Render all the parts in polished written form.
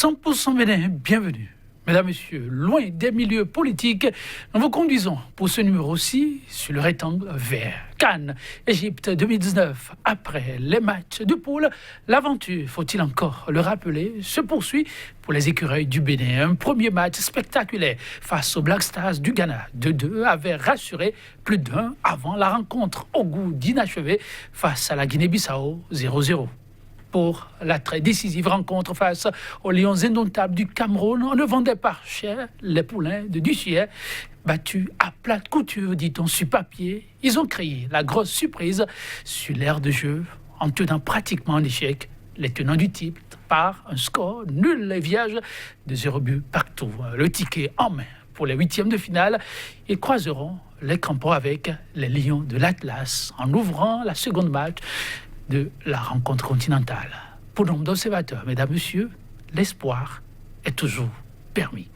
100% Bénin, bienvenue. Mesdames, Messieurs, loin des milieux politiques, nous vous conduisons pour ce numéro-ci sur le rectangle vert. Cannes, Égypte 2019. Après les matchs de poule, l'aventure, faut-il encore le rappeler, se poursuit pour les écureuils du Bénin. Un premier match spectaculaire face aux Black Stars du Ghana. 2-2 avait rassuré plus d'un avant la rencontre au goût d'inachevé face à la Guinée-Bissau 0-0. Pour la très décisive rencontre face aux Lions indomptables du Cameroun, on ne vendait pas cher les poulains de Dussier. Battus à plate couture, dit-on sur papier, ils ont créé la grosse surprise sur l'aire de jeu en tenant pratiquement en échec les tenants du titre par un score nul et vierge de 0 but partout. Le ticket en main pour les huitièmes de finale, ils croiseront les crampons avec les Lions de l'Atlas en ouvrant la seconde match de la rencontre continentale. Pour nombre d'observateurs, mesdames, messieurs, l'espoir est toujours permis.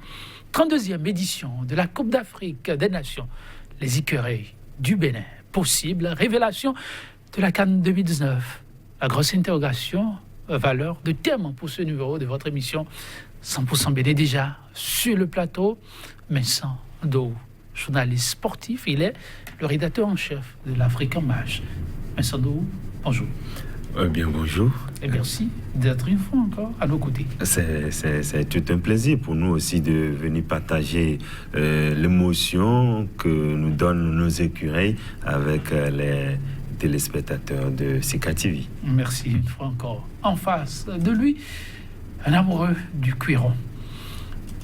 32e édition de la Coupe d'Afrique des Nations, les écureuils du Bénin. Possible révélation de la CAN 2019. La grosse interrogation, valeur de thème pour ce numéro de votre émission 100% Bénin. Déjà sur le plateau, Vincent Dou, journaliste sportif, il est le rédacteur en chef de l'Afrique en Marche. Vincent Dou, bonjour. Bien, bonjour. Et merci d'être une fois encore à nos côtés. C'est tout un plaisir pour nous aussi de venir partager l'émotion que nous donnent nos écureuils avec les téléspectateurs de Sika TV. Merci une fois encore. En face de lui, un amoureux du cuiron.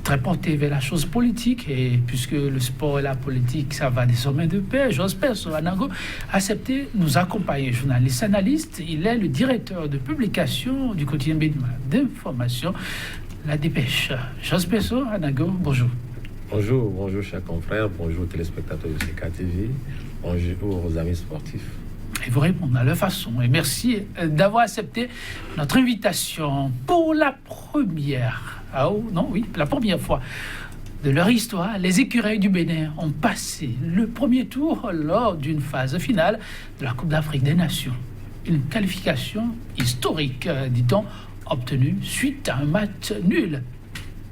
Très porté vers la chose politique, et puisque le sport et la politique, ça va désormais de pair, j'espère que Anago a accepté de nous accompagner. Journaliste analyste, il est le directeur de publication du quotidien béninois d'information, La Dépêche. J'espère que Anago, bonjour. Bonjour chers confrères, bonjour téléspectateurs de CK TV, bonjour aux amis sportifs. Et vous répondre à leur façon. Et merci d'avoir accepté notre invitation pour la première. La première fois de leur histoire, les écureuils du Bénin ont passé le premier tour lors d'une phase finale de la Coupe d'Afrique des Nations. Une qualification historique, dit-on, obtenue suite à un match nul,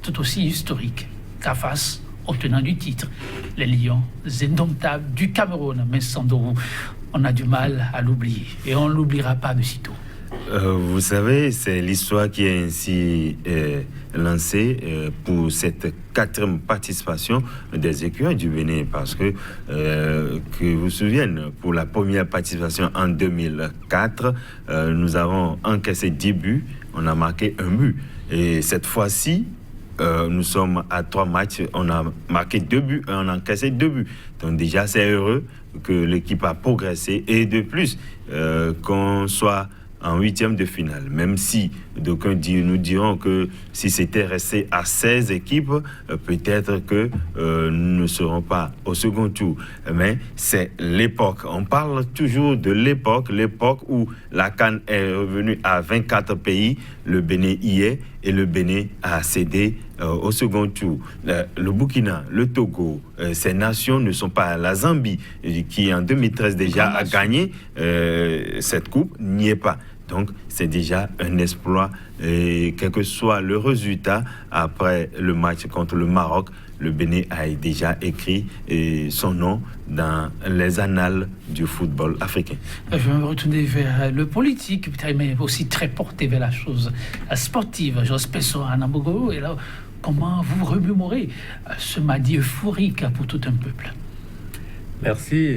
tout aussi historique qu'à face au tenant du titre, les Lions indomptables du Cameroun. Mais sans doute, on a du mal à l'oublier et on ne l'oubliera pas de sitôt. Vous savez, c'est l'histoire qui est ainsi lancée pour cette 4e participation des écureuils du Bénin, parce que vous vous souvenez, pour la première participation en 2004, nous avons encaissé 10 buts, on a marqué 1 but. Et cette fois-ci, nous sommes à 3 matchs, on a marqué 2 buts et on a encaissé 2 buts. Donc déjà, c'est heureux que l'équipe a progressé et de plus, qu'on soit en 8e de finale, même si d'aucuns nous diront que si c'était resté à 16 équipes, peut-être que nous ne serons pas au second tour. Mais c'est l'époque. On parle toujours de l'époque où la CAN est revenue à 24 pays, le Bénin y est, et le Bénin a accédé au second tour. Le Burkina, le Togo, ces nations ne sont pas la Zambie, qui en 2013 déjà a gagné cette coupe, n'y est pas. Donc, c'est déjà un exploit. Et quel que soit le résultat, après le match contre le Maroc, le Bénin a déjà écrit son nom dans les annales du football africain. Je vais me retourner vers le politique, mais aussi très porté vers la chose sportive. J'espère ça à Nabogo. Et là, comment vous remémorez ce mardi euphorique pour tout un peuple? Merci.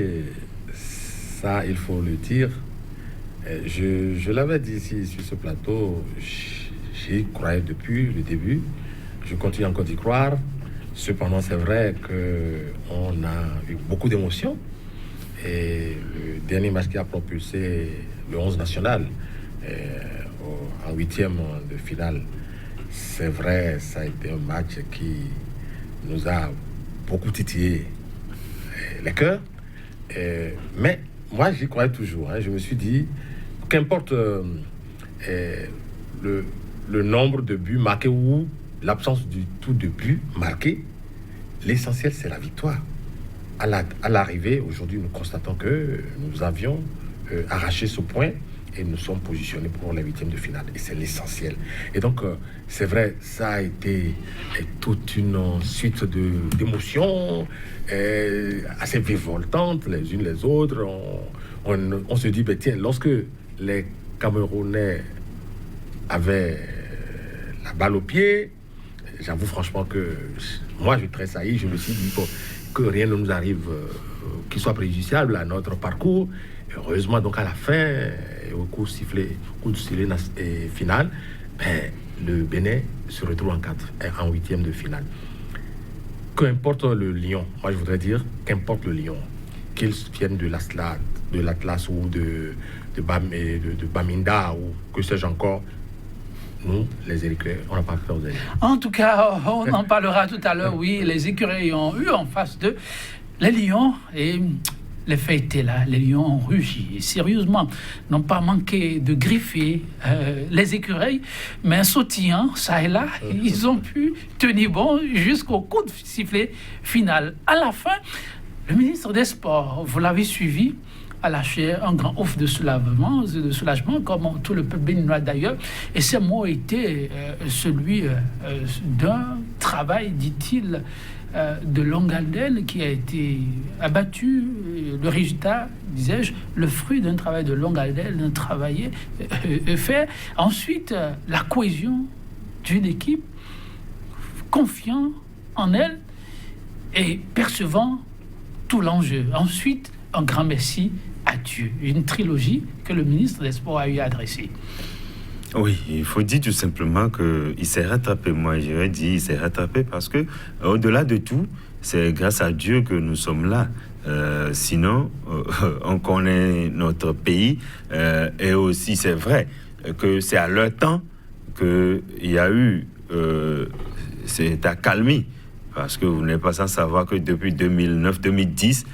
Ça, il faut le dire. Je l'avais dit ici sur ce plateau, j'y croyais depuis le début. Je continue encore d'y croire. Cependant, c'est vrai qu'on a eu beaucoup d'émotions. Et le dernier match qui a propulsé le 11 national en 8e de finale, c'est vrai, ça a été un match qui nous a beaucoup titillé les cœurs. Mais moi, j'y croyais toujours. Je me suis dit, qu'importe le nombre de buts marqués ou l'absence du tout de buts marqués, l'essentiel, c'est la victoire. À l'arrivée, aujourd'hui, nous constatons que nous avions arraché ce point et nous sommes positionnés pour les huitièmes de finale. Et c'est l'essentiel. Et donc, c'est vrai, ça a été toute une suite d'émotions assez virevoltantes les unes les autres. On se dit, ben, tiens, lorsque les Camerounais avaient la balle au pied, j'avoue franchement que moi, je tressaillis. Je me suis dit que rien ne nous arrive qui soit préjudiciable à notre parcours. Et heureusement, donc à la fin, au coup de sifflet final, ben, le Bénin se retrouve en huitième de finale. Qu'importe le lion, moi je voudrais dire, qu'importe le lion, qu'il vienne de l'Atlas ou de Bamenda ou que sais-je encore, nous, les écureuils, on n'a pas fait aux éléments. En tout cas, on en parlera tout à l'heure. Oui, les écureuils ont eu en face d'eux les lions et les faits étaient là. Les lions ont rugi. Et sérieusement, n'ont pas manqué de griffer les écureuils, mais un sautillant, ça et là, ils ont pu tenir bon jusqu'au coup de sifflet final. À la fin, le ministre des Sports, vous l'avez suivi, a lâché un grand ouf de soulagement, comme tout le peuple béninois d'ailleurs. Et ces mots étaient celui d'un travail, dit-il, de longue haleine qui a été abattu. Le résultat, disais-je, le fruit d'un travail de longue haleine, travaillé, fait. Ensuite, la cohésion d'une équipe, confiant en elle et percevant tout l'enjeu. Ensuite, un grand merci à Dieu. Une trilogie que le ministre des Sports a eu à adresser. Oui, il faut dire tout simplement qu'il s'est rattrapé. Moi, j'aurais dit il s'est rattrapé parce que, au-delà de tout, c'est grâce à Dieu que nous sommes là. Sinon, on connaît notre pays. Et aussi, c'est vrai que c'est à leur temps qu'il y a eu cette accalmie. Parce que vous n'êtes pas sans savoir que depuis 2009-2010,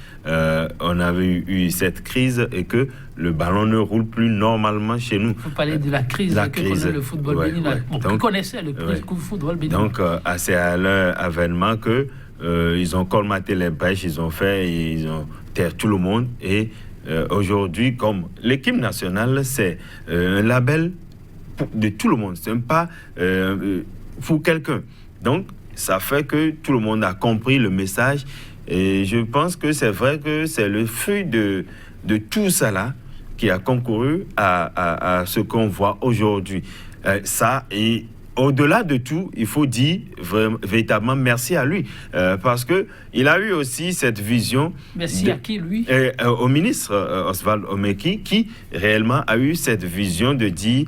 on avait eu cette crise et que le ballon ne roule plus normalement chez nous. Vous parlez de la crise que connaît le football béninois. Vous connaissez le football béninois. Donc, c'est à leur avènement que ils ont colmaté les brèches, ils ont terre tout le monde. Et aujourd'hui, comme l'équipe nationale, c'est un label de tout le monde. Ce n'est pas pour quelqu'un. Donc, ça fait que tout le monde a compris le message. Et je pense que c'est vrai que c'est le fruit de tout ça là qui a concouru à ce qu'on voit aujourd'hui. Ça, et au-delà de tout, il faut dire véritablement merci à lui. Parce qu'il a eu aussi cette vision... Merci à qui, lui? Au ministre Oswald Omeki, qui réellement a eu cette vision de dire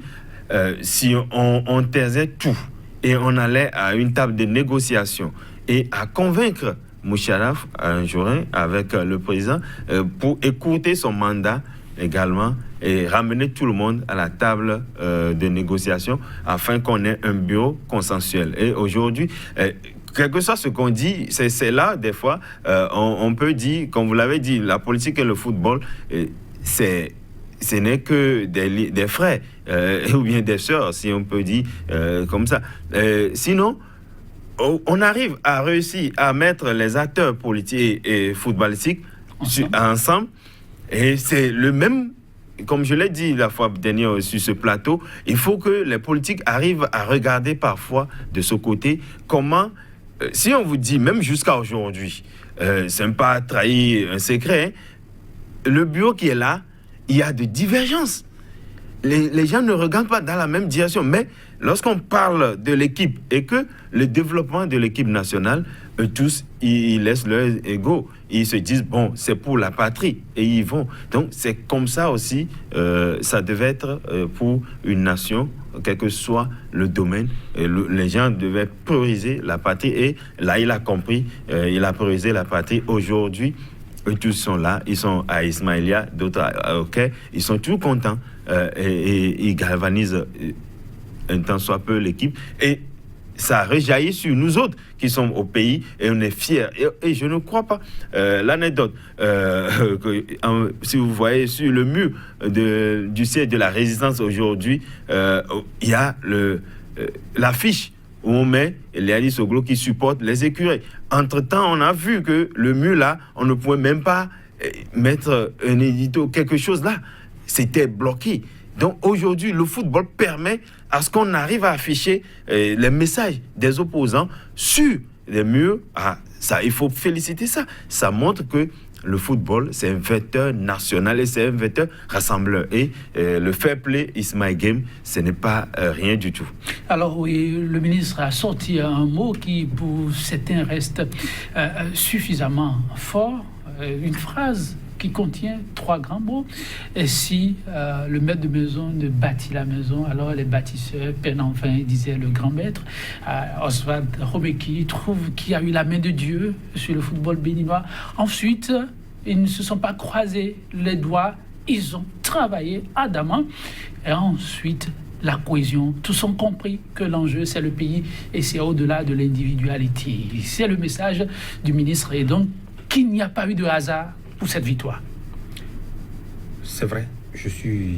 si on taisait tout, et on allait à une table de négociation et à convaincre Moucharaf Jourin avec le président pour écourter son mandat également et ramener tout le monde à la table de négociation afin qu'on ait un bureau consensuel. Et aujourd'hui, quel que soit ce qu'on dit, c'est là, des fois, on peut dire, comme vous l'avez dit, la politique et le football, ce n'est que des frères ou bien des sœurs, si on peut dire comme ça. Sinon, on arrive à réussir à mettre les acteurs politiques et footballistiques ensemble. Et c'est le même, comme je l'ai dit la fois dernière sur ce plateau, il faut que les politiques arrivent à regarder parfois de ce côté comment, si on vous dit, même jusqu'à aujourd'hui, c'est pas trahir un secret, hein, le bureau qui est là, il y a des divergences. Les gens ne regardent pas dans la même direction. Mais lorsqu'on parle de l'équipe et que le développement de l'équipe nationale, eux tous, ils laissent leur ego. Ils se disent, bon, c'est pour la patrie. Et ils vont. Donc, c'est comme ça aussi, ça devait être pour une nation, quel que soit le domaine. Les gens devaient prioriser la patrie. Et là, il a compris, il a priorisé la patrie. Aujourd'hui, eux tous sont là, ils sont à Ismaïlia, d'autres à OK, ils sont tous contents et ils galvanisent un tant soit peu l'équipe et ça rejaillit sur nous autres qui sommes au pays et on est fiers. Et je ne crois pas. L'anecdote, si vous voyez sur le mur du siège de la Résistance aujourd'hui, il y a l'affiche où on met Léani Soglo qui supporte les écureuils. Entre-temps, on a vu que le mur là, on ne pouvait même pas mettre un édito, quelque chose là. C'était bloqué. Donc aujourd'hui, le football permet à ce qu'on arrive à afficher les messages des opposants sur les murs. Ah, ça, il faut féliciter ça. Ça montre que le football, c'est un vecteur national et c'est un vecteur rassembleur. Et le fair play is my game, ce n'est pas rien du tout. Alors oui, le ministre a sorti un mot qui, pour certains, reste suffisamment fort. Une phrase qui contient 3 grands mots. Et si le maître de maison ne bâtit la maison, alors les bâtisseurs peinent enfin, disait le grand maître. Oswald Robeki trouve qu'il y a eu la main de Dieu sur le football béninois. Ensuite, ils ne se sont pas croisés les doigts, ils ont travaillé ardemment. Et ensuite, la cohésion. Tous ont compris que l'enjeu, c'est le pays et c'est au-delà de l'individualité. C'est le message du ministre. Et donc, qu'il n'y a pas eu de hasard pour cette victoire. C'est vrai, je suis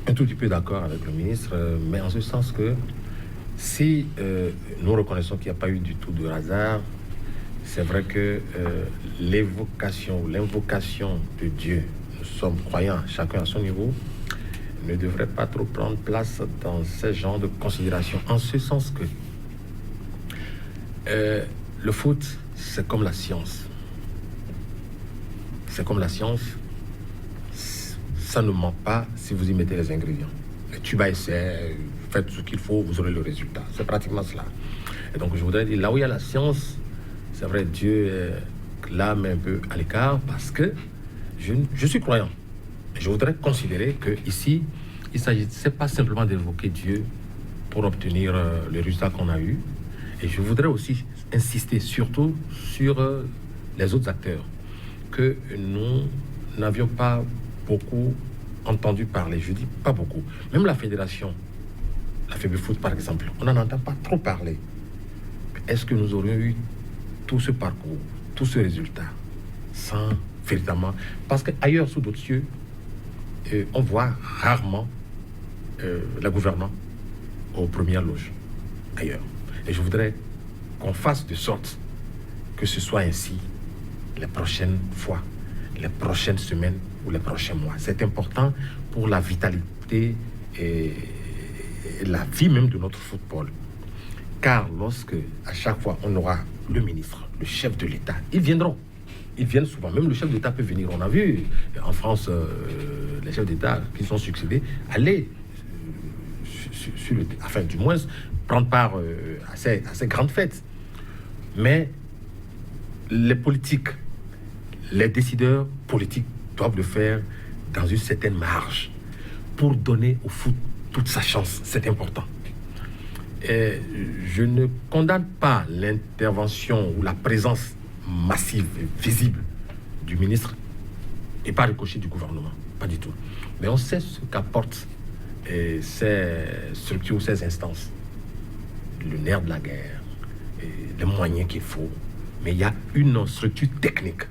un tout petit peu d'accord avec le ministre, mais en ce sens que si nous reconnaissons qu'il n'y a pas eu du tout de hasard, c'est vrai que l'invocation de Dieu, nous sommes croyants, chacun à son niveau, ne devrait pas trop prendre place dans ce genre de considération. En ce sens que le foot, c'est comme la science. C'est comme la science, ça ne ment pas si vous y mettez les ingrédients. Les tubes à essai, faites ce qu'il faut, vous aurez le résultat. C'est pratiquement cela. Et donc je voudrais dire, là où il y a la science, c'est vrai, Dieu est là, mais un peu à l'écart, parce que je suis croyant. Et je voudrais considérer qu'ici, il ne s'agissait pas simplement d'évoquer Dieu pour obtenir le résultat qu'on a eu. Et je voudrais aussi insister surtout sur les autres acteurs que nous n'avions pas beaucoup entendu parler. Je dis pas beaucoup. Même la fédération, la FEBUFOOT par exemple, on n'en entend pas trop parler. Est-ce que nous aurions eu tout ce parcours, tout ce résultat, sans véritablement... Parce qu'ailleurs, sous d'autres cieux, on voit rarement la gouvernante aux premières loges, ailleurs. Et je voudrais qu'on fasse de sorte que ce soit ainsi les prochaines fois, les prochaines semaines ou les prochains mois. C'est important pour la vitalité et la vie même de notre football. Car lorsque, à chaque fois, on aura le ministre, le chef de l'État, ils viendront. Ils viennent souvent. Même le chef d'État peut venir. On a vu en France les chefs d'État qui sont succédés aller sur le, enfin, du moins, prendre part à ces grandes fêtes. Mais les politiques, les décideurs politiques doivent le faire dans une certaine marge pour donner au foot toute sa chance. C'est important. Et je ne condamne pas l'intervention ou la présence massive et visible du ministre et pas ricochet du gouvernement. Pas du tout. Mais on sait ce qu'apportent ces structures, ces instances. Le nerf de la guerre, les moyens qu'il faut. Mais il y a une structure technique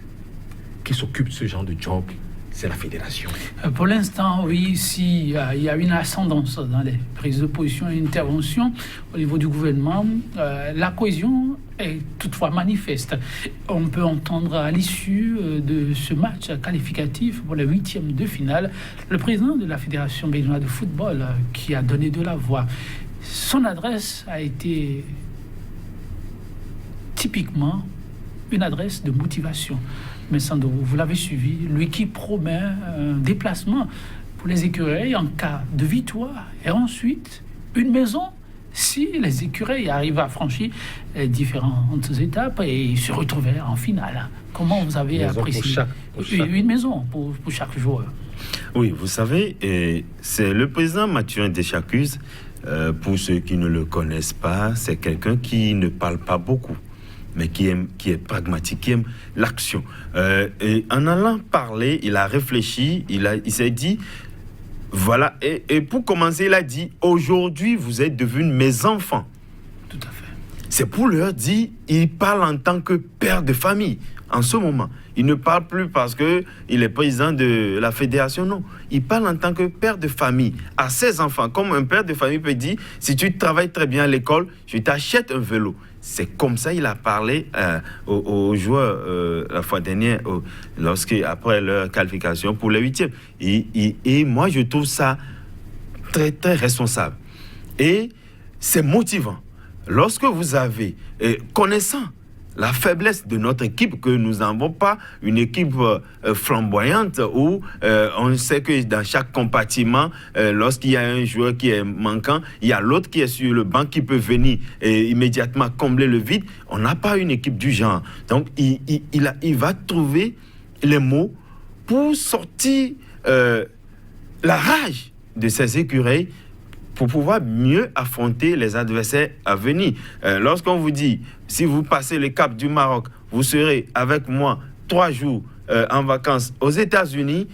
qui s'occupe de ce genre de job, c'est la fédération. Pour l'instant, oui, il y a une ascendance dans les prises de position et interventions au niveau du gouvernement. La cohésion est toutefois manifeste. On peut entendre à l'issue de ce match qualificatif pour les 8e de finale, le président de la Fédération béninoise de football qui a donné de la voix. Son adresse a été typiquement une adresse de motivation. Mais Sandro, vous l'avez suivi, lui qui promet un déplacement pour les écureuils en cas de victoire et ensuite une maison si les écureuils arrivent à franchir les différentes étapes et se retrouver en finale. Comment vous avez apprécié une maison pour chaque joueur? Oui, vous savez, c'est le président Mathurin Deschacuz. Pour ceux qui ne le connaissent pas, c'est quelqu'un qui ne parle pas beaucoup, mais qui est pragmatique, qui aime l'action. Et en allant parler, il a réfléchi, il s'est dit, voilà, et pour commencer, il a dit, aujourd'hui, vous êtes devenus mes enfants. Tout à fait. C'est pour leur dire, il parle en tant que père de famille. en ce moment. Il ne parle plus parce qu'il est président de la fédération, non. Il parle en tant que père de famille, à ses enfants. Comme un père de famille peut dire, si tu travailles très bien à l'école, je t'achète un vélo. C'est comme ça qu'il a parlé aux joueurs la fois dernière, après leur qualification pour les huitièmes. Et moi, je trouve ça très, très responsable. Et c'est motivant. Lorsque vous avez, connaissant la faiblesse de notre équipe, que nous n'avons pas une équipe flamboyante où on sait que dans chaque compartiment, lorsqu'il y a un joueur qui est manquant, il y a l'autre qui est sur le banc qui peut venir immédiatement combler le vide. On n'a pas une équipe du genre. Donc, il va trouver les mots pour sortir la rage de ces écureuils pour pouvoir mieux affronter les adversaires à venir. Lorsqu'on vous dit, si vous passez le cap du Maroc, vous serez avec moi 3 jours en vacances aux États-Unis,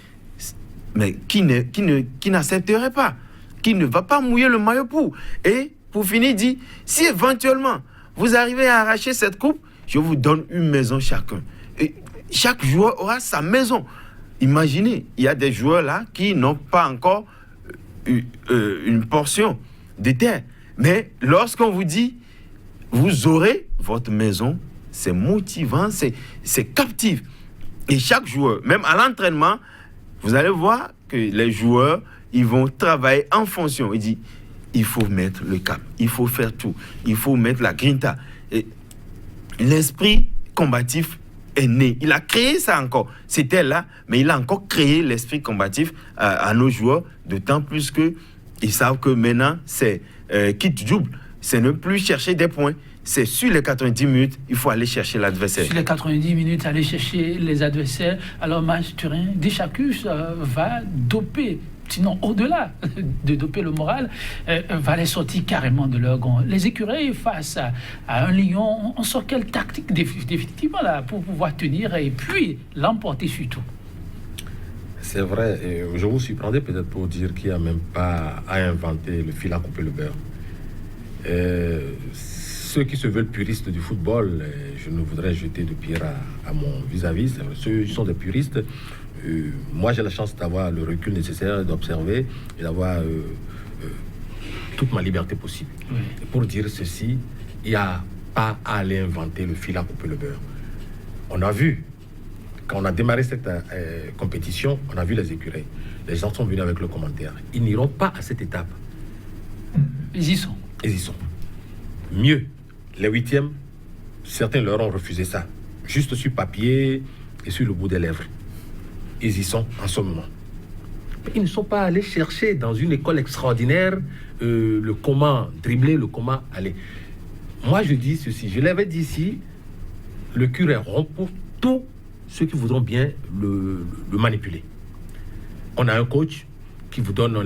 mais qui n'accepterait pas, qui ne va pas mouiller le maillot pour. Et pour finir, dit, si éventuellement vous arrivez à arracher cette coupe, je vous donne une maison chacun. Et chaque joueur aura sa maison. Imaginez, il y a des joueurs là qui n'ont pas encore une portion de terre. Mais lorsqu'on vous dit, vous aurez votre maison, c'est motivant, c'est captif. Et chaque joueur, même à l'entraînement, vous allez voir que les joueurs, ils vont travailler en fonction. Il dit, il faut mettre le cap, il faut faire tout, il faut mettre la grinta. Et l'esprit combatif est né. Il a créé ça encore. C'était là, mais il a encore créé l'esprit combatif à nos joueurs, d'autant plus qu'ils savent que maintenant, c'est quitte double. C'est ne plus chercher des points. C'est sur les 90 minutes, il faut aller chercher l'adversaire. Sur les 90 minutes, aller chercher les adversaires. Alors, Match Turin, Deschacus va doper, sinon au-delà de doper le moral, va les sortir carrément de leur gond. Les écureuils face à un lion, on sort quelle tactique définitivement là pour pouvoir tenir et puis l'emporter surtout. C'est vrai, et je vous surprendrai peut-être pour dire qu'il n'y a même pas à inventer le fil à couper le beurre. Ceux qui se veulent puristes du football, je ne voudrais jeter de pierre à mon vis-à-vis, ceux qui sont des puristes. Moi, j'ai la chance d'avoir le recul nécessaire, d'observer et d'avoir toute ma liberté possible. Oui. Et pour dire ceci, il n'y a pas à aller inventer le fil à couper le beurre. On a vu, quand on a démarré cette compétition, on a vu les écureuils. Les gens sont venus avec le commentaire. Ils n'iront pas à cette étape. Ils y sont. Ils y sont. Mieux, les huitièmes, certains leur ont refusé ça. Juste sur papier et sur le bout des lèvres. Ils y sont en ce moment. Mais ils ne sont pas allés chercher dans une école extraordinaire le comment dribbler, le comment aller. Moi, je dis ceci. Je l'avais dit ici, le cul est rond pour tous ceux qui voudront bien le manipuler. On a un coach qui vous donne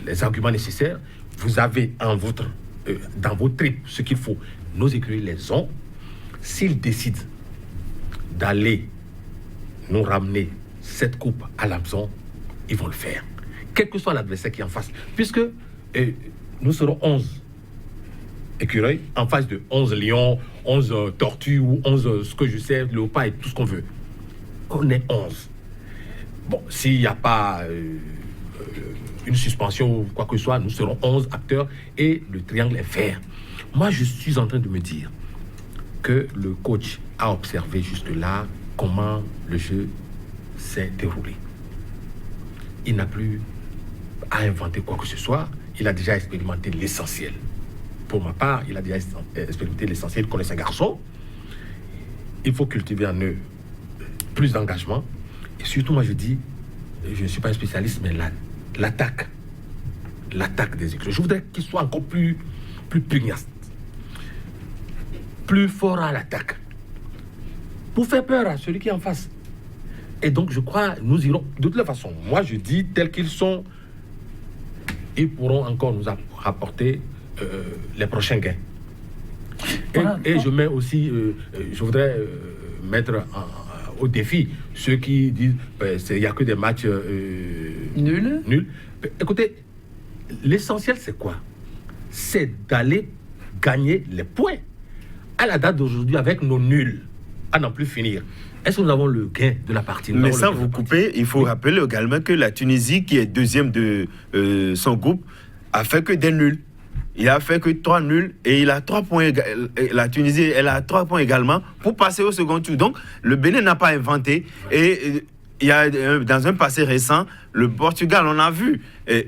les arguments nécessaires. Vous avez dans vos tripes ce qu'il faut. Nos écuries les ont. S'ils décident d'aller nous ramener cette coupe à la maison, ils vont le faire. Quel que soit l'adversaire qui est en face. Puisque nous serons 11 écureuils en face de 11 lions, 11 tortues ou 11 ce que je sais, léopards et tout ce qu'on veut. On est 11. Bon, s'il n'y a pas une suspension ou quoi que ce soit, nous serons 11 acteurs et le triangle est vert. Moi, je suis en train de me dire que le coach a observé juste là comment le jeu s'est déroulé. Il n'a plus à inventer quoi que ce soit. Il a déjà expérimenté l'essentiel. Pour ma part, il a déjà expérimenté l'essentiel. Il connaît un garçon. Il faut cultiver en eux plus d'engagement. Et surtout, moi, je dis, je ne suis pas un spécialiste, mais l'attaque des écuries. Je voudrais qu'il soit encore plus pugnace, plus fort à l'attaque, pour faire peur à celui qui est en face. Et donc, je crois, nous irons, de toute la façon, moi, je dis, tels qu'ils sont, ils pourront encore nous apporter les prochains gains. Et je mets aussi, je voudrais mettre au défi ceux qui disent il n'y a que des matchs nuls. Écoutez, l'essentiel, c'est quoi? C'est d'aller gagner les points. À la date d'aujourd'hui, avec nos nuls, à n'en plus finir. Est-ce que nous avons le gain de la partie? Mais sans vous couper, il faut rappeler également que la Tunisie, qui est deuxième de son groupe, a fait que des nuls. Il a fait que 3 nuls et il a 3 points. La Tunisie, elle a 3 points également pour passer au second tour. Donc, le Bénin n'a pas inventé. Et il y a, dans un passé récent, le Portugal, on a vu,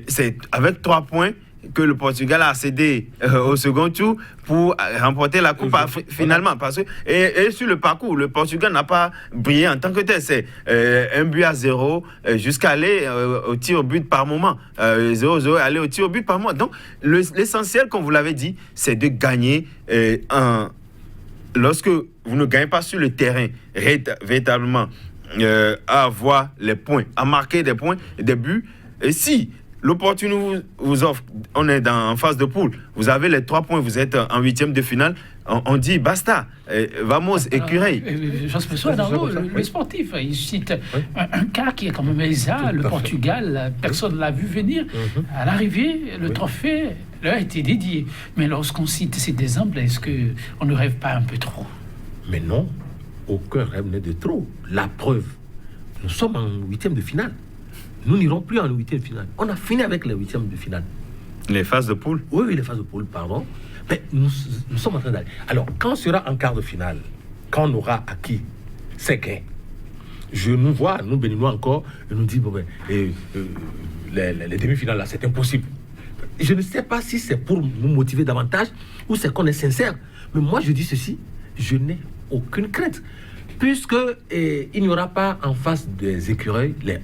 c'est avec 3 points que le Portugal a accédé au second tour pour remporter la Coupe finalement. Parce que, et sur le parcours, le Portugal n'a pas brillé en tant que tel. C'est 1-0 jusqu'à aller au tir au but par moment. 0-0, aller au tir au but par moment. Donc, l'essentiel, comme vous l'avez dit, c'est de gagner lorsque vous ne gagnez pas sur le terrain, véritablement, à avoir les points, à marquer des points, des buts. Et si l'opportunité vous offre, on est en phase de poule, vous avez les 3 points, vous êtes en 8e de finale, on dit basta, vamos, écureuil. Jean-François Darnaud, le sportif, il cite un cas qui est quand même exact, le Portugal, personne ne l'a vu venir. À l'arrivée, le trophée leur a été dédié. Mais lorsqu'on cite ces exemples, est-ce qu'on ne rêve pas un peu trop? Mais non, aucun rêve n'est de trop. La preuve, nous sommes en 8e de finale. Nous n'irons plus en 8e de finale. On a fini avec les 8e de finale. Les phases de poule? Oui, les phases de poule, pardon. Mais nous sommes en train d'aller. Alors, quand on sera en quart de finale, quand on aura acquis ces gains, je nous vois, nous Béninois encore, et nous dit, bon, les demi-finales, là, c'est impossible. Je ne sais pas si c'est pour nous motiver davantage ou c'est qu'on est sincère. Mais moi, je dis ceci, je n'ai aucune crainte. Puisque il n'y aura pas en face des écureuils, le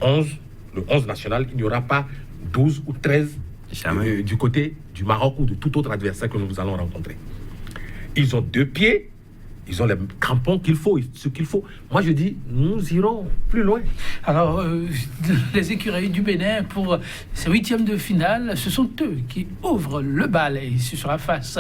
11 national, il n'y aura pas 12 ou 13 du côté du Maroc ou de tout autre adversaire que nous allons rencontrer. Ils ont 2 pieds, ils ont les crampons qu'il faut, ce qu'il faut. Moi, je dis, nous irons plus loin. Alors, les écureuils du Bénin, pour ces 8e de finale, ce sont eux qui ouvrent le bal et ce sera face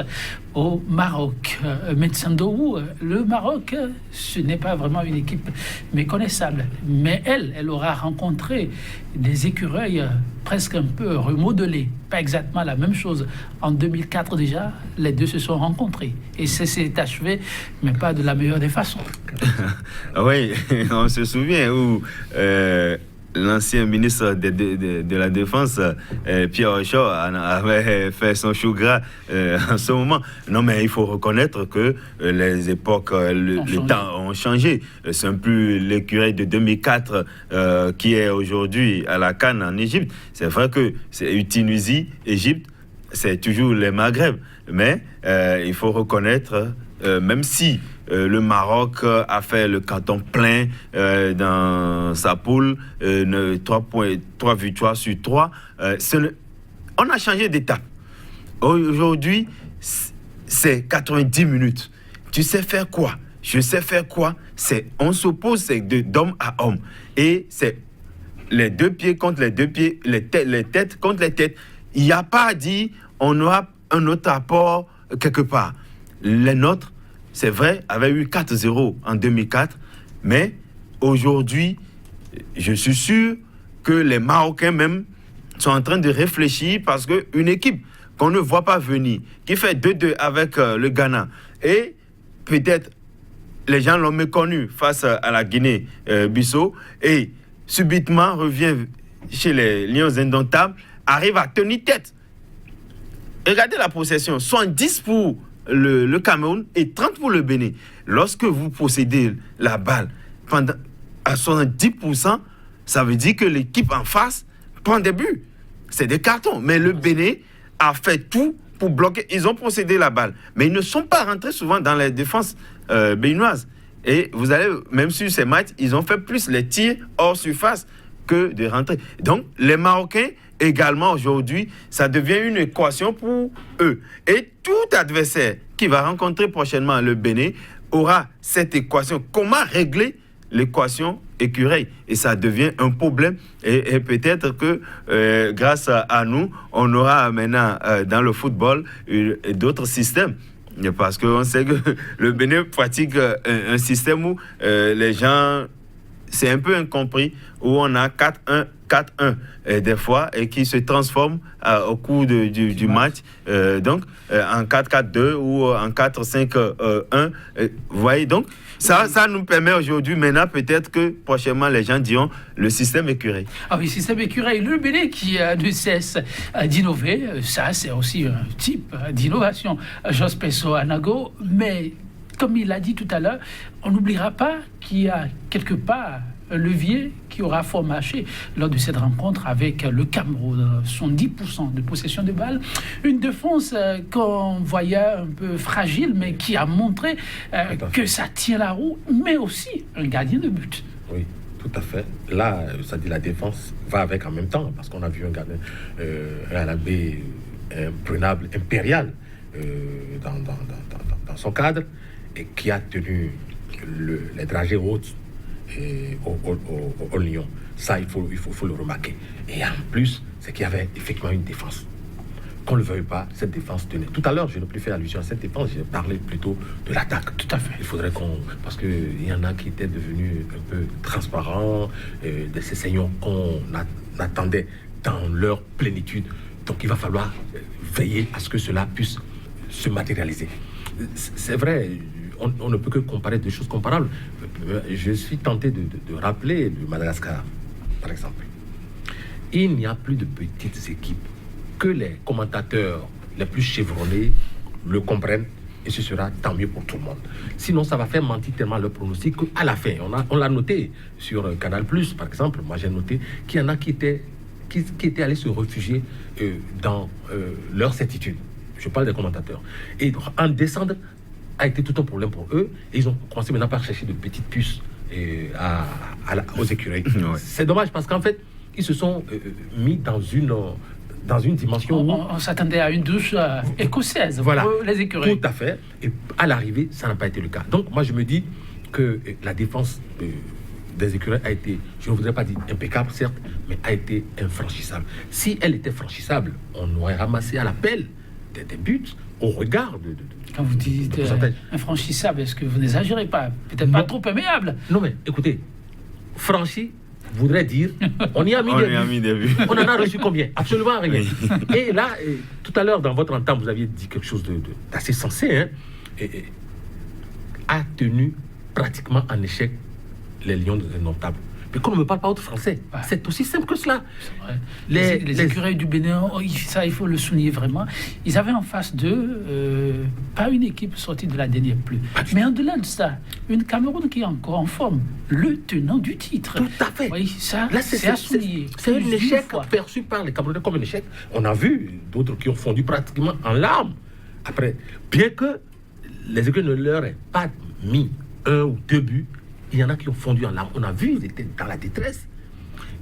au Maroc. Metsandourou, le Maroc, ce n'est pas vraiment une équipe méconnaissable, mais elle aura rencontré des écureuils presque un peu remodelés, pas exactement la même chose. En 2004 déjà, les deux se sont rencontrés et ça s'est achevé, mais pas de la meilleure des façons. Oui, on se souvient où l'ancien ministre de la Défense, Pierre Rochot, avait fait son chou gras en ce moment. Non, mais il faut reconnaître que les époques, les temps ont changé. Ce n'est plus l'écureuil de 2004 qui est aujourd'hui à la CAN en Égypte. C'est vrai que c'est Tunisie, Égypte, c'est toujours les Maghreb. Mais il faut reconnaître, même si le Maroc a fait le carton plein dans sa poule, 3 victoires sur 3. On a changé d'étape. Aujourd'hui, c'est 90 minutes. Tu sais faire quoi? Je sais faire quoi? On s'oppose d'homme à homme. Et c'est les 2 pieds contre les 2 pieds, les têtes contre les têtes. Il n'y a pas à dire on aura un autre apport quelque part. Les nôtres, c'est vrai, avait eu 4-0 en 2004, mais aujourd'hui, je suis sûr que les Marocains même sont en train de réfléchir parce qu'une équipe qu'on ne voit pas venir, qui fait 2-2 avec le Ghana, et peut-être les gens l'ont méconnu face à la Guinée-Bissau, et subitement revient chez les Lions indomptables, arrive à tenir tête. Regardez la possession, 70 pour le Cameroun et 30 pour le Bénin. Lorsque vous possédez la balle à 70%, ça veut dire que l'équipe en face prend des buts. C'est des cartons. Mais le Bénin a fait tout pour bloquer. Ils ont possédé la balle. Mais ils ne sont pas rentrés souvent dans les défenses béninoises. Et vous allez, même sur ces matchs, ils ont fait plus les tirs hors surface que de rentrer. Donc, les Marocains, également aujourd'hui, ça devient une équation pour eux. Et tout adversaire qui va rencontrer prochainement le Bénin aura cette équation. Comment régler l'équation écureuil? Et ça devient un problème. Et peut-être que grâce à nous, on aura maintenant dans le football d'autres systèmes. Parce qu'on sait que le Bénin pratique un système où les gens... C'est un peu incompris, où on a 4-1 4-1 des fois et qui se transforme au cours du match donc en 4-4-2 ou en 4-5-1. Vous voyez, donc ça nous permet aujourd'hui, maintenant peut-être que prochainement les gens diront le système écureuil. Ah oui, système écureuil. Le Bénin qui ne cesse d'innover, ça c'est aussi un type d'innovation. Jospeso Anago, mais comme il l'a dit tout à l'heure, on n'oubliera pas qu'il y a quelque part un levier qui aura fort marché lors de cette rencontre avec le Cameroun. 70% de possession de balles. Une défense qu'on voyait un peu fragile, mais qui a montré que ça tient la roue, mais aussi un gardien de but. Oui, tout à fait. Là, ça dit la défense va avec en même temps, parce qu'on a vu un gardien, un abbé imprenable, impérial, dans son cadre, et qui a tenu les dragées hautes au Lyon. Ça, il faut le remarquer. Et en plus, c'est qu'il y avait effectivement une défense. Qu'on ne le veuille pas, cette défense tenait. Tout à l'heure, je n'ai plus fait allusion à cette défense, j'ai parlé plutôt de l'attaque. Tout à fait. Il faudrait parce qu'il y en a qui étaient devenus un peu transparents, de ces seigneurs qu'on attendait dans leur plénitude. Donc il va falloir veiller à ce que cela puisse se matérialiser. C'est vrai, on ne peut que comparer des choses comparables. Je suis tenté de rappeler le Madagascar, par exemple. Il n'y a plus de petites équipes. Que les commentateurs les plus chevronnés le comprennent, et ce sera tant mieux pour tout le monde. Sinon, ça va faire mentir tellement le pronostic qu'à la fin, on l'a noté sur Canal+, par exemple. Moi, j'ai noté qu'il y en a qui étaient allés se réfugier dans leur certitude. Je parle des commentateurs. Et en descendre a été tout un problème pour eux. Et ils ont commencé maintenant par chercher de petites puces aux écureuils. Ouais. C'est dommage parce qu'en fait, ils se sont mis dans une dimension où... On s'attendait à une douche écossaise voilà, pour les écureuils. Tout à fait. Et à l'arrivée, ça n'a pas été le cas. Donc, moi, je me dis que la défense des écureuils a été, je ne voudrais pas dire impeccable, certes, mais a été infranchissable. Si elle était franchissable, on aurait ramassé à l'appel des buts au regard de quand vous dites infranchissable, est-ce que vous n'exagérez pas? Peut-être pas trop imméable. Non, mais écoutez, franchi voudrait dire on y a mis des buts. On en a reçu combien? Absolument rien. Et là, tout à l'heure, dans votre entente, vous aviez dit quelque chose d'assez sensé, hein, a tenu pratiquement en échec les Lions de Indomptables. Mais qu'on ne me parle pas autre français. Ouais. C'est aussi simple que cela. Les écureuils du Bénin, ça, il faut le souligner vraiment. Ils avaient en face d'eux pas une équipe sortie de la dernière pluie. Mais en-delà de ça, une Cameroun qui est encore en forme. Le tenant du titre. Tout à fait. Oui, ça, là, c'est à souligner. C'est un échec perçu par les Camerounais comme un échec. On a vu d'autres qui ont fondu pratiquement en larmes. Après, bien que les écureuils ne leur aient pas mis 1 ou 2 buts, il y en a qui ont fondu en larmes. On a vu, ils étaient dans la détresse.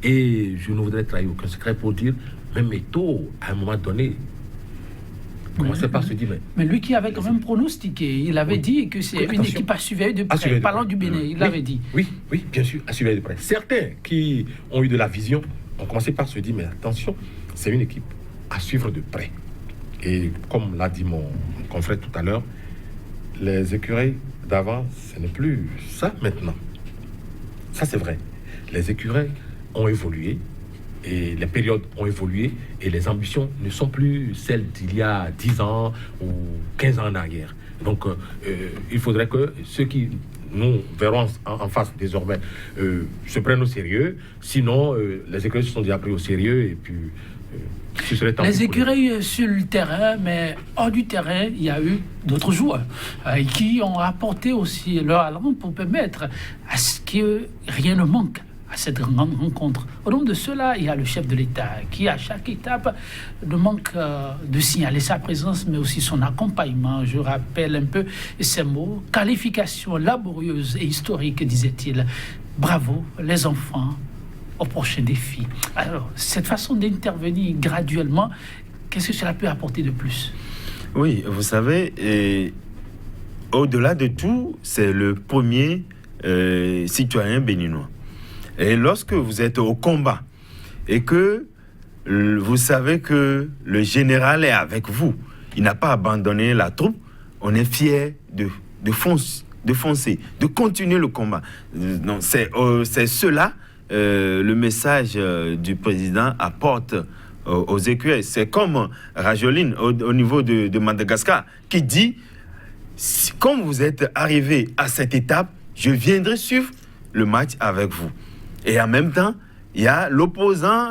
Et je ne voudrais trahir aucun secret pour dire, même Eto'o, à un moment donné, commençait par se dire... Mais lui qui avait quand même pronostiqué, il avait dit que c'est une équipe à suivre de près. Parlant du Bénin, il l'avait dit. Oui, bien sûr, à suivre de près. Certains qui ont eu de la vision ont commencé par se dire, mais attention, c'est une équipe à suivre de près. Et comme l'a dit mon confrère tout à l'heure, les écureuils d'avant, ce n'est plus ça maintenant. Ça, c'est vrai. Les écureuils ont évolué et les périodes ont évolué et les ambitions ne sont plus celles d'il y a 10 ans ou 15 ans en arrière. Donc, il faudrait que ceux qui nous verront en face désormais se prennent au sérieux. Sinon, les écureuils se sont déjà pris au sérieux et puis... les écureuils sur le terrain, mais hors du terrain, il y a eu d'autres joueurs qui ont apporté aussi leur allant pour permettre à ce que rien ne manque à cette grande rencontre. Au nom de cela, il y a le chef de l'État qui, à chaque étape, ne manque de signaler sa présence, mais aussi son accompagnement. Je rappelle un peu ces mots. Qualification laborieuse et historique, disait-il. Bravo, les enfants, au prochain défi. Alors, cette façon d'intervenir graduellement, qu'est-ce que cela peut apporter de plus? Oui, vous savez, au-delà de tout, c'est le premier citoyen béninois. Et lorsque vous êtes au combat et que vous savez que le général est avec vous, il n'a pas abandonné la troupe, on est fier de foncer, de continuer le combat. Donc, c'est cela le message du président apporte aux écuries. C'est comme Rajoelina au niveau de Madagascar qui dit, comme vous êtes arrivé à cette étape, je viendrai suivre le match avec vous. Et en même temps, il y a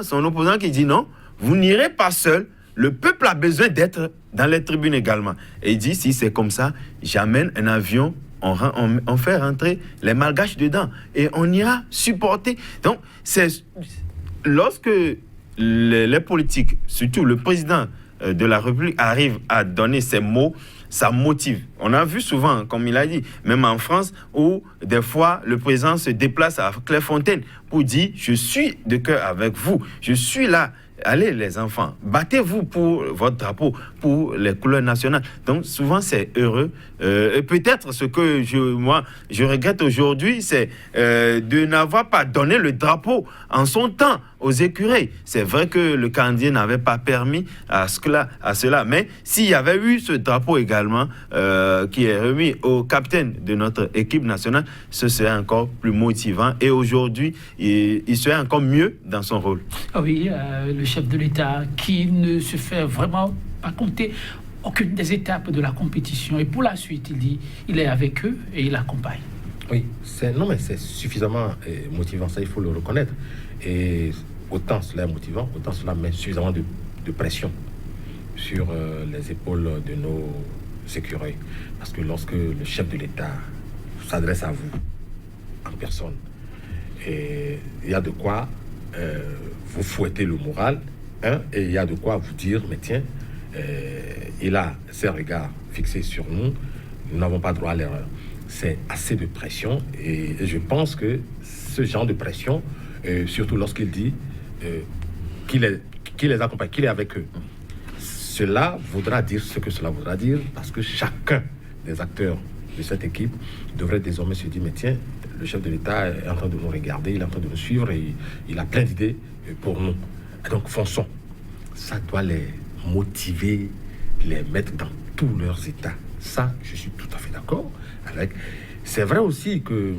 son opposant qui dit non, vous n'irez pas seul. Le peuple a besoin d'être dans les tribunes également. Et il dit, si c'est comme ça, j'amène un avion, on fait rentrer les Malgaches dedans. Et on ira supporter. Donc, c'est lorsque les politiques, surtout le président de la République, arrive à donner ces mots, ça motive. On a vu souvent, comme il a dit, même en France, où des fois le président se déplace à Clairefontaine pour dire « Je suis de cœur avec vous, je suis là ». Allez les enfants, battez-vous pour votre drapeau, pour les couleurs nationales. Donc souvent c'est heureux. Et peut-être ce que je regrette aujourd'hui, c'est de n'avoir pas donné le drapeau en son temps aux écureuils. C'est vrai que le calendrier n'avait pas permis à cela. Mais s'il y avait eu ce drapeau également qui est remis au capitaine de notre équipe nationale, ce serait encore plus motivant. Et aujourd'hui, il serait encore mieux dans son rôle. Ah oui, le chef de l'État qui ne se fait vraiment pas compter aucune des étapes de la compétition. Et pour la suite, il dit, il est avec eux et il accompagne. Oui, c'est suffisamment motivant, ça il faut le reconnaître. Et autant cela est motivant, autant cela met suffisamment de pression sur les épaules de nos écureuils. Parce que lorsque le chef de l'État s'adresse à vous en personne, et il y a de quoi vous fouetter le moral, et il y a de quoi vous dire, mais tiens, il a ses regards fixés sur nous, nous n'avons pas droit à l'erreur. C'est assez de pression, et je pense que ce genre de pression, surtout lorsqu'il dit qu'il les accompagne, qu'il est avec eux, cela voudra dire ce que cela voudra dire, parce que chacun des acteurs de cette équipe devrait désormais se dire, mais tiens, le chef de l'État est en train de nous regarder, il est en train de nous suivre, et il a plein d'idées pour nous. Et donc fonçons. Ça doit les motiver, les mettre dans tous leurs états. Ça, je suis tout à fait d'accord avec. C'est vrai aussi que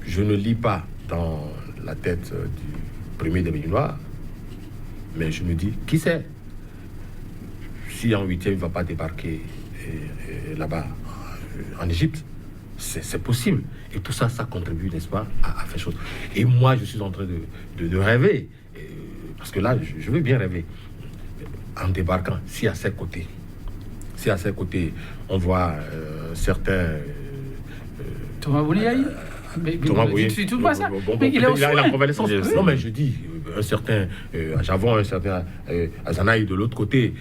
je ne lis pas dans la tête du premier des Béninois, mais je me dis, qui sait, si en 8e il ne va pas débarquer là-bas en Égypte, c'est possible. Et tout ça, ça contribue, n'est-ce pas, à faire chose. Et moi, je suis en train de rêver, parce que là, je veux bien rêver, en débarquant, si à ses côtés, on voit certains... Thomas Bouliaï Thomas Bouliaï, tu tout pas ça. Il a la convalescence. Non, mais je dis, un certain Javon, un certain Azanaï de l'autre côté,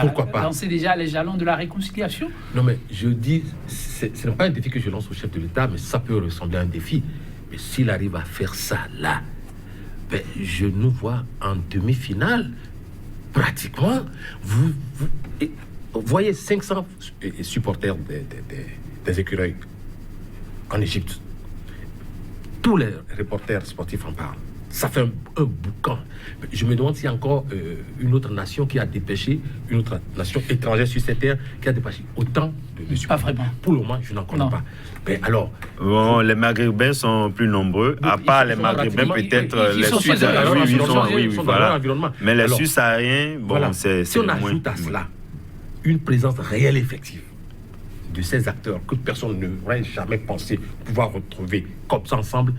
pourquoi pas lancer déjà les jalons de la réconciliation. Non, mais je dis, ce n'est pas un défi que je lance au chef de l'État, mais ça peut ressembler à un défi. Mais s'il arrive à faire ça là, ben, je nous vois en demi-finale, pratiquement. Vous voyez 500 supporters des écureuils en Égypte. Tous les reporters sportifs en parlent. Ça fait un boucan. Je me demande s'il y a encore une autre nation qui a dépêché, une autre nation étrangère sur cette terre qui a dépêché autant de supporters. Pas vraiment. Pour le moment, je n'en connais pas. Mais alors... Bon, les Maghrébins sont plus nombreux. À part les Maghrébins, peut-être les Sud-Sahariens. Oui, voilà. Mais les Sud-Sahariens, bon, voilà. C'est si on ajoute à cela une présence réelle et effective de ces acteurs que personne n'aurait jamais pensé pouvoir retrouver comme ça ensemble,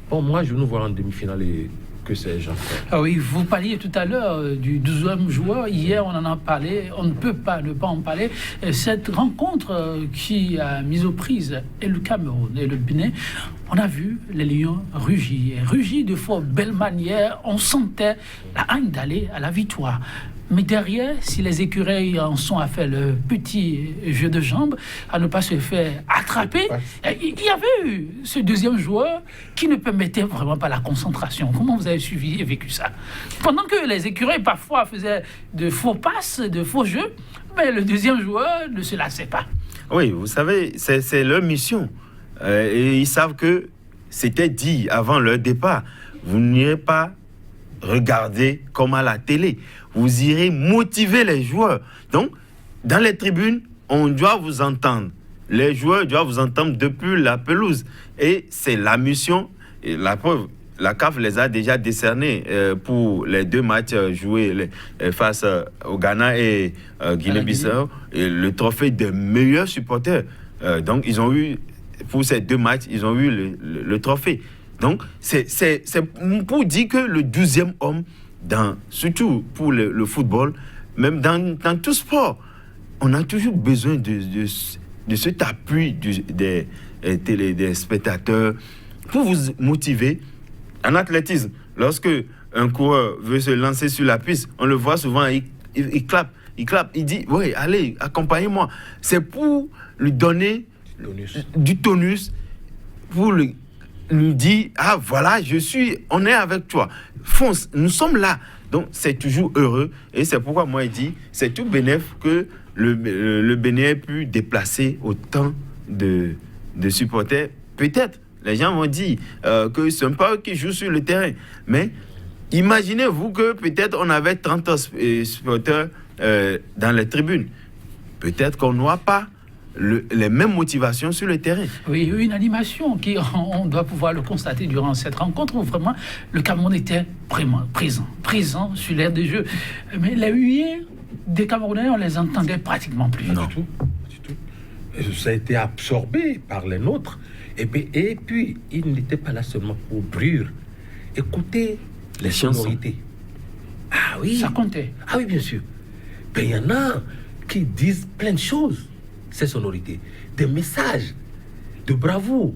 bon, moi, je nous vois en demi-finale et que sais-je. Ah oui, vous parliez tout à l'heure du 12e joueur. Hier, on en a parlé. On ne peut pas ne pas en parler. Cette rencontre qui a mis aux prises et le Cameroun et le Bénin, on a vu les Lions rugir de fort belle manière. On sentait la haine d'aller à la victoire. Mais derrière, si les écureuils en sont à faire le petit jeu de jambes, à ne pas se faire attraper, il y avait eu ce deuxième joueur qui ne permettait vraiment pas la concentration. Comment vous avez suivi et vécu ça? Pendant que les écureuils parfois faisaient de faux passes, de faux jeux, mais le deuxième joueur ne se lassait pas. Oui, vous savez, c'est leur mission. Et ils savent que c'était dit avant leur départ. Vous n'irez pas regarder comme à la télé. Vous irez motiver les joueurs. Donc, dans les tribunes, on doit vous entendre. Les joueurs doivent vous entendre depuis la pelouse. Et c'est la mission. Et la preuve, la CAF les a déjà décernés pour les 2 matchs joués face au Ghana et Guinée-Bissau, le trophée des meilleurs supporters. Donc, ils ont eu, pour ces 2 matchs, ils ont eu le trophée. Donc, c'est pour dire que le 12e homme, surtout pour le football, même dans tout sport, on a toujours besoin de cet appui des spectateurs pour vous motiver. En athlétisme, lorsque un coureur veut se lancer sur la piste, on le voit souvent, il clappe, il dit, oui, allez, accompagnez-moi. C'est pour lui donner du tonus, pour lui dire, ah voilà, on est avec toi, fonce, nous sommes là. Donc c'est toujours heureux, et c'est pourquoi moi je dis, c'est tout bénéf que le Bénin ait pu déplacer autant de supporters. Peut-être les gens vont dire que ce n'est pas eux qui jouent sur le terrain, mais imaginez-vous que peut-être on avait 30 supporters dans les tribunes. Peut-être qu'on n'aura pas les mêmes motivations sur le terrain. Oui, une animation on doit pouvoir le constater durant cette rencontre où vraiment le Cameroun était vraiment présent sur l'aire de jeu. Mais les huées des Camerounais, on les entendait pratiquement plus. Non, du tout. Ça a été absorbé par les nôtres. Et puis, ils n'étaient pas là seulement pour brûler. Écoutez les sonorités. Ah oui. Ça comptait. Ah oui, bien sûr. Ben, il y en a qui disent plein de choses, ces sonorités. Des messages de bravoure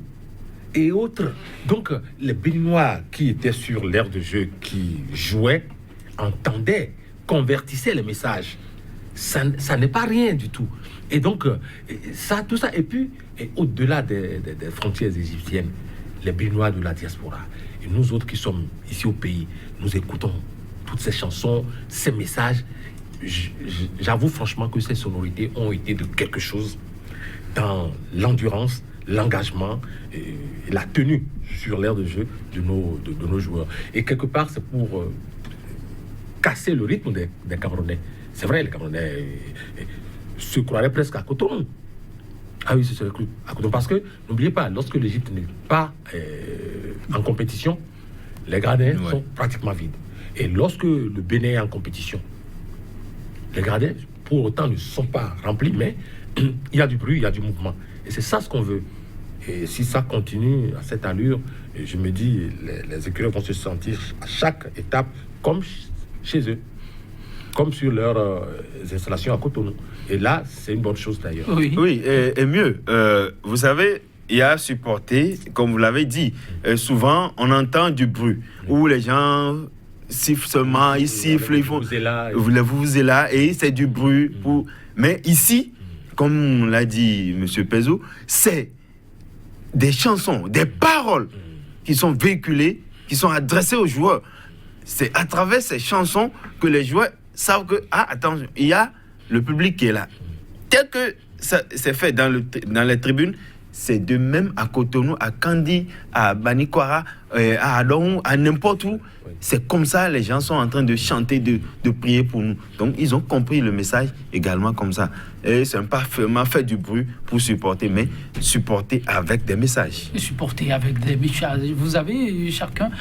et autres. Donc, les Béninois qui étaient sur l'aire de jeu, qui jouaient, entendaient, convertissaient les messages. Ça n'est pas rien du tout. Et donc, tout ça. Et puis, au-delà des frontières égyptiennes, les Béninois de la diaspora, et nous autres qui sommes ici au pays, nous écoutons toutes ces chansons, ces messages. J'avoue franchement que ces sonorités ont été de quelque chose dans l'endurance, l'engagement et la tenue sur l'aire de jeu de nos joueurs. Et quelque part, c'est pour casser le rythme des Camerounais. C'est vrai, les Camerounais se croiraient presque à Cotonou. Ah oui, c'est cru à Cotonou. Parce que, n'oubliez pas, lorsque l'Égypte n'est pas en compétition, les gradins sont pratiquement vides. Et lorsque le Bénin est en compétition, les gradins, pour autant, ne sont pas remplis, mais il y a du bruit, il y a du mouvement. Et c'est ça ce qu'on veut. Et si ça continue à cette allure, je me dis, les écureuils vont se sentir à chaque étape comme chez eux, comme sur leurs installations à Cotonou. Et là, c'est une bonne chose d'ailleurs. Oui, et mieux, vous savez, il y a supporté, comme vous l'avez dit, souvent on entend du bruit, où les gens sifflent seulement, ils sifflent, ils font... Vous êtes là, et c'est du bruit. Mais ici, comme l'a dit M. Pezo, c'est des chansons, des paroles qui sont véhiculées, qui sont adressées aux joueurs. C'est à travers ces chansons que les joueurs savent que, attention, il y a le public qui est là. Tel que ça c'est fait dans les tribunes, c'est de même à Cotonou, à Kandi, à Banikwara, à Adon, à n'importe où. C'est comme ça, les gens sont en train de chanter, de prier pour nous. Donc, ils ont compris le message également comme ça. Et c'est pas vraiment fait du bruit pour supporter, mais supporter avec des messages. Supporter avec des messages. Vous avez chacun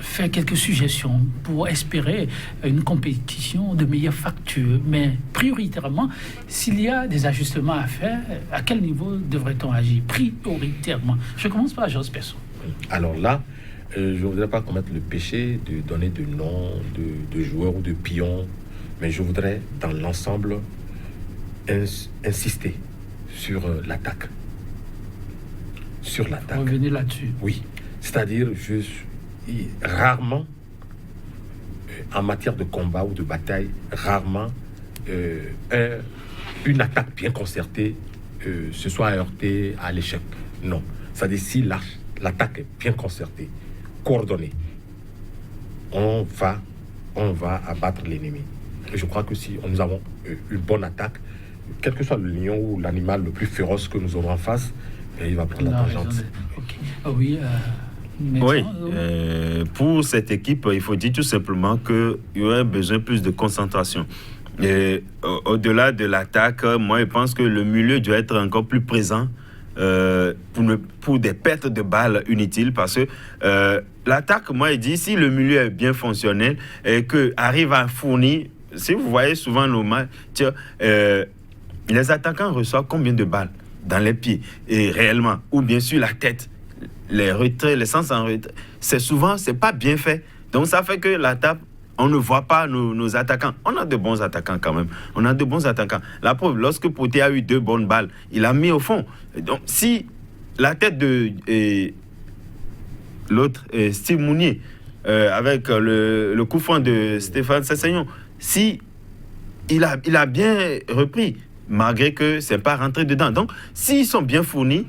fait quelques suggestions pour espérer une compétition de meilleure facture. Mais prioritairement, s'il y a des ajustements à faire, à quel niveau devrait-on agir prioritairement? Je commence par Jos Peso. Alors là, je ne voudrais pas commettre le péché de donner de noms de joueurs ou de pions, mais je voudrais, dans l'ensemble, insister sur l'attaque. Sur l'attaque. Revenez là-dessus. Oui. C'est-à-dire, rarement, en matière de combat ou de bataille, rarement, une attaque bien concertée se soit heurtée à l'échec. Non. C'est-à-dire, si l'attaque est bien concertée, coordonnée, on va abattre l'ennemi. Et je crois que si nous avons une bonne attaque, quel que soit le lion ou l'animal le plus féroce que nous aurons en face, il va prendre la tangente. Oui, pour cette équipe, il faut dire tout simplement qu'il y aurait besoin plus de concentration. Et au-delà de l'attaque, moi je pense que le milieu doit être encore plus présent pour des pertes de balles inutiles, parce que l'attaque, moi, je dis, si le milieu est bien fonctionnel et que arrive à fournir, si vous voyez souvent nos matchs, les attaquants reçoivent combien de balles dans les pieds et réellement, ou bien sûr la tête, les retraits, les sens en retrait, c'est pas bien fait. Donc ça fait que l'attaque, on ne voit pas nos attaquants. On a de bons attaquants quand même. On a de bons attaquants. La preuve, lorsque Poté a eu 2 bonnes balles, il a mis au fond. Donc, si la tête de l'autre, Steve Mounier, avec le coup franc de Stéphane Sessegnon, si il a bien repris, malgré que c'est pas rentré dedans. Donc, s'ils sont bien fournis,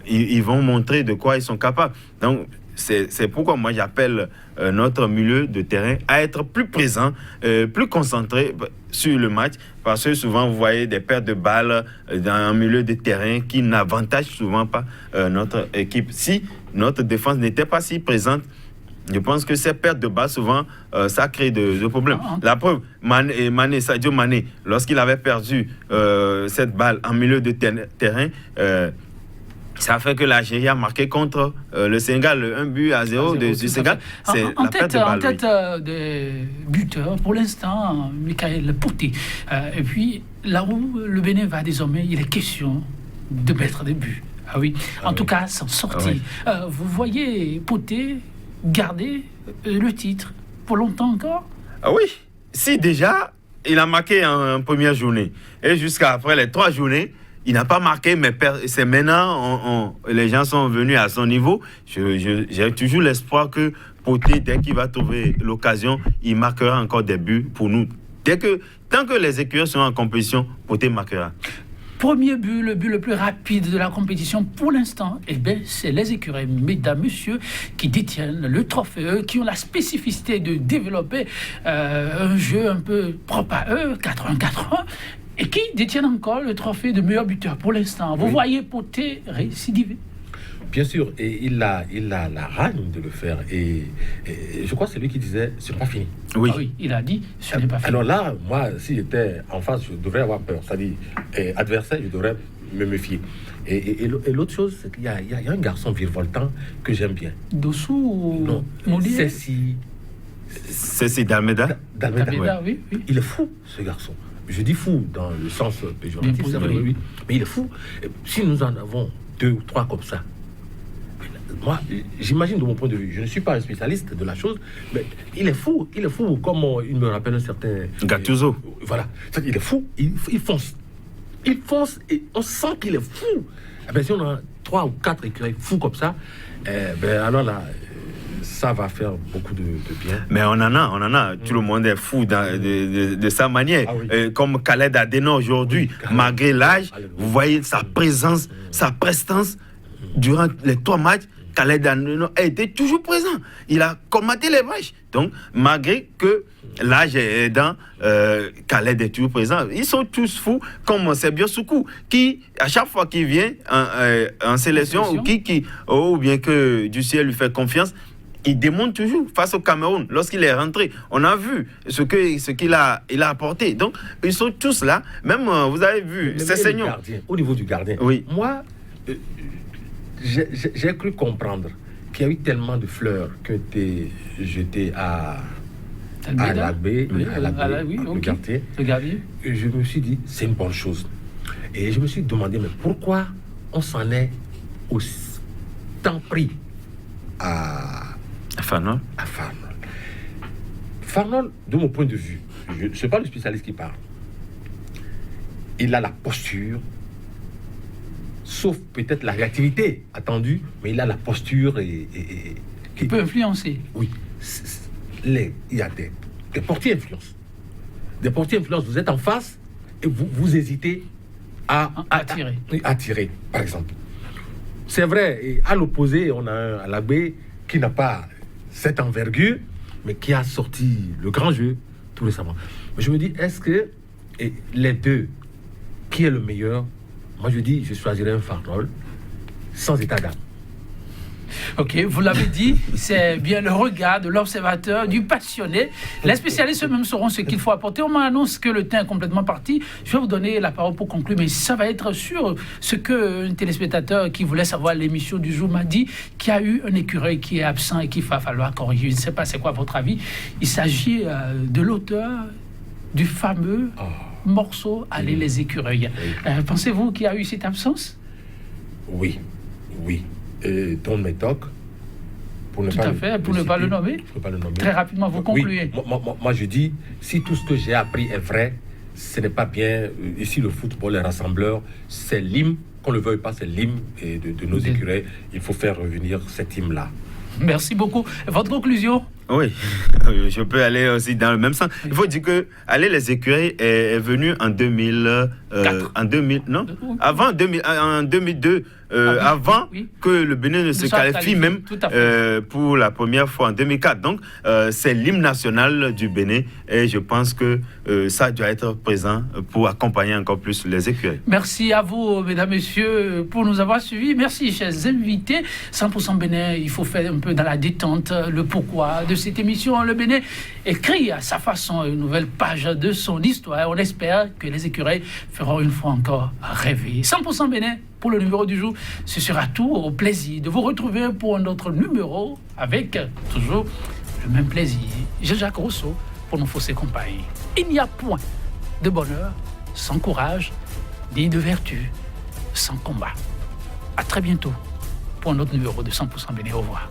ils vont montrer de quoi ils sont capables. Donc, c'est pourquoi moi j'appelle notre milieu de terrain à être plus présent, plus concentré sur le match, parce que souvent vous voyez des pertes de balles dans un milieu de terrain qui n'avantage souvent pas notre équipe. Si notre défense n'était pas si présente, je pense que ces pertes de balles, souvent, ça crée de problèmes. La preuve, Sadio Mané, lorsqu'il avait perdu cette balle en milieu de terrain, ça fait que l'Algérie a marqué contre le Sénégal, 1-0 du Sénégal. C'est en la tête, perte de balle, en tête des buteurs, pour l'instant, Michael Poté. Et puis, là où le Bénin va désormais, il est question de mettre des buts. Ah oui, en tout cas, s'en sortir. Vous voyez Poté garder le titre pour longtemps encore? Ah oui, si déjà, il a marqué en première journée. Et jusqu'à après les 3 journées, il n'a pas marqué, mais c'est maintenant, les gens sont venus à son niveau. J'ai toujours l'espoir que Poté, dès qu'il va trouver l'occasion, il marquera encore des buts pour nous. Tant que les écuries sont en compétition, Poté marquera. Premier but, le but le plus rapide de la compétition pour l'instant, c'est les écureuils, mesdames, messieurs, qui détiennent le trophée, qui ont la spécificité de développer un jeu un peu propre à eux, 4-1-4-1, et qui détiennent encore le trophée de meilleur buteur pour l'instant. Vous voyez Poté récidiver? Bien sûr, et il a la rage de le faire. Et je crois que c'est lui qui disait « c'est pas fini ». Oui. Ah oui, il a dit « ce n'est pas fini ». Alors là, moi, si j'étais en face, je devrais avoir peur. C'est-à-dire, adversaire, je devrais me méfier. Et l'autre chose, c'est qu'il y a un garçon virevoltant que j'aime bien. Dossou ou Non, Moulier? C'est Dalmeda. Dalmeda, oui. Il est fou, ce garçon. Je dis fou dans le sens péjoratif, c'est vrai, oui. Mais il est fou. Si nous en avons 2 ou 3 comme ça, moi, j'imagine de mon point de vue, je ne suis pas un spécialiste de la chose, mais il est fou, comme il me rappelle un certain... Gattuso. Voilà, il est fou, il fonce. Il fonce et on sent qu'il est fou. Si on a 3 ou 4 écureuils fous comme ça, alors là... ça va faire beaucoup de bien. Mais on en a. Tout le monde est fou de sa manière. Ah oui. Comme Khaled Adeno aujourd'hui, malgré l'âge, vous voyez sa présence, sa prestance durant les 3 matchs. Khaled Adeno a été toujours présent. Il a combattu les brèches. Donc, malgré que l'âge est dans, Khaled est toujours présent. Ils sont tous fous, comme Sebio Soukou, qui, à chaque fois qu'il vient en sélection, ou bien que du ciel lui fait confiance, il démontre toujours face au Cameroun. Lorsqu'il est rentré, on a vu ce qu'il a apporté. Donc, ils sont tous là. Même, vous avez vu, Sessegnon. Au niveau du gardien, oui. Moi, j'ai cru comprendre qu'il y a eu tellement de fleurs qui ont été jetées à Lagbé, le gardien. Et je me suis dit, c'est une bonne chose. Et je me suis demandé, mais pourquoi on s'en est autant pris à Farnol. Farnol, de mon point de vue, je ne suis pas le spécialiste qui parle. Il a la posture, sauf peut-être la réactivité attendue, mais il a la posture qui peut influencer. Oui. Il y a des portiers influence. Des portiers influence, vous êtes en face et vous hésitez à tirer, par exemple. C'est vrai, et à l'opposé, on a un Alagbé qui n'a pas cette envergure, mais qui a sorti le grand jeu tout récemment. Je me dis, est-ce que les deux, qui est le meilleur? Moi, je dis, je choisirais un Farnol sans état d'âme. Ok, vous l'avez dit, c'est bien le regard de l'observateur, du passionné. Les spécialistes eux-mêmes sauront ce qu'il faut apporter. On m'annonce que le temps est complètement parti. Je vais vous donner la parole pour conclure, mais ça va être sur ce qu'un téléspectateur qui voulait savoir l'émission du jour m'a dit, qu'il y a eu un écureuil qui est absent et qu'il va falloir corriger. Je ne sais pas c'est quoi votre avis. Il s'agit de l'auteur du fameux morceau Allez les écureuils. Pensez-vous qu'il y a eu cette absence? Oui. Et Don Métoc, pour ne pas le nommer. Très rapidement, vous concluez. Oui, moi, je dis, si tout ce que j'ai appris est vrai, ce n'est pas bien. Ici, le football, les rassembleurs, c'est l'hymne, qu'on le veuille pas, c'est l'hymne de nos écureuils. Il faut faire revenir cet hymne-là. Merci beaucoup. Votre conclusion? Oui, je peux aller aussi dans le même sens. Il faut dire que Aller les écureuils est venu en 2000, en 2000, non, avant 2000, en 2002, avant que le Bénin ne se qualifie même pour la première fois en 2004. Donc, c'est l'hymne national du Bénin et je pense que ça doit être présent pour accompagner encore plus les écureuils. Merci à vous, mesdames, messieurs, pour nous avoir suivis. Merci, chers invités. 100% Bénin, il faut faire un peu dans la détente le pourquoi de cette émission. Le Bénin écrit à sa façon une nouvelle page de son histoire. On espère que les écureuils feront une fois encore rêver. 100% Bénin pour le numéro du jour. Ce sera tout. Au plaisir de vous retrouver pour un autre numéro avec toujours le même plaisir. Jacques Rousseau pour nos fausses compagnies. Il n'y a point de bonheur sans courage, ni de vertu sans combat. À très bientôt pour un autre numéro de 100% Bénin. Au revoir.